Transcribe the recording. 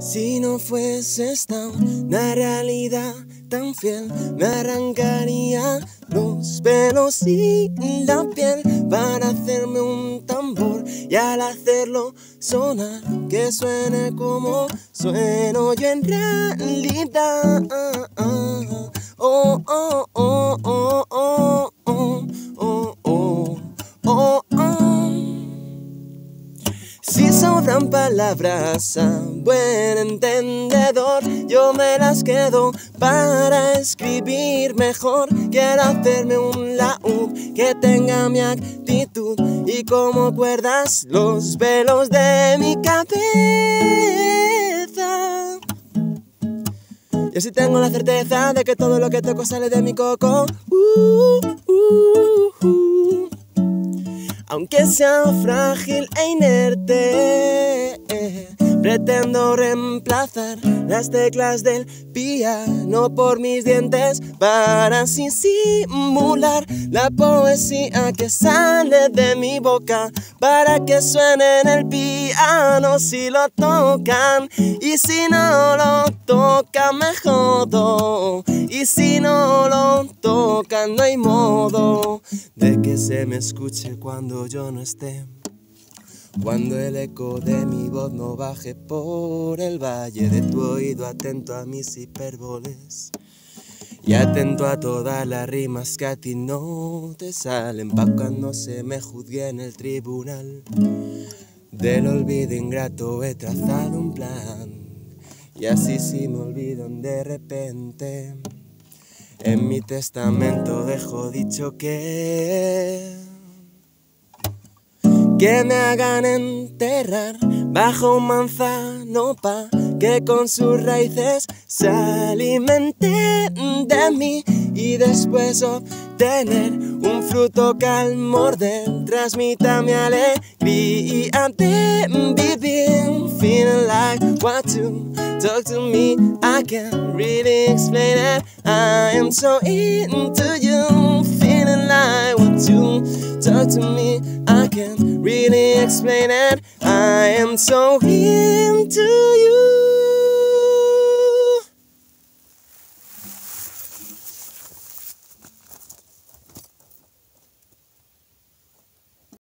Si no fueses tan una realidad tan fiel, me arrancaría los pelos y la piel para hacerme un tambor y al hacerlo sonar, que suene como sueno yo en realidad. Oh, oh, oh, oh, oh, oh, oh, oh, oh, oh. Si sobran palabras a buen entendedor, yo me las quedo para escribir mejor. Quiero hacerme un laúd que tenga mi actitud y como cuerdas los velos de mi cabeza. Y así tengo la certeza de que todo lo que toco sale de mi coco. Aunque sea frágil e inerte, pretendo reemplazar las teclas del piano por mis dientes para así simular la poesía que sale de mi boca, para que suene en el piano si lo tocan, y si no lo tocan me jodo, y si no lo tocan no hay modo de que se me escuche cuando yo no esté, cuando el eco de mi voz no baje por el valle de tu oído, atento a mis hipérboles y atento a todas las rimas que a ti no te salen, pa' cuando se me juzgue en el tribunal del olvido ingrato he trazado un plan, y así si me olvidan de repente, en mi testamento dejo dicho que me hagan enterrar bajo un manzano pa' que con sus raíces se alimenten de mí y después obtener un fruto que al morder transmita mi alegría de vivir. Feeling like what to talk to me, I can't really explain it, I am so into you. Feeling like what to talk to me, I can't really explain it, I am so into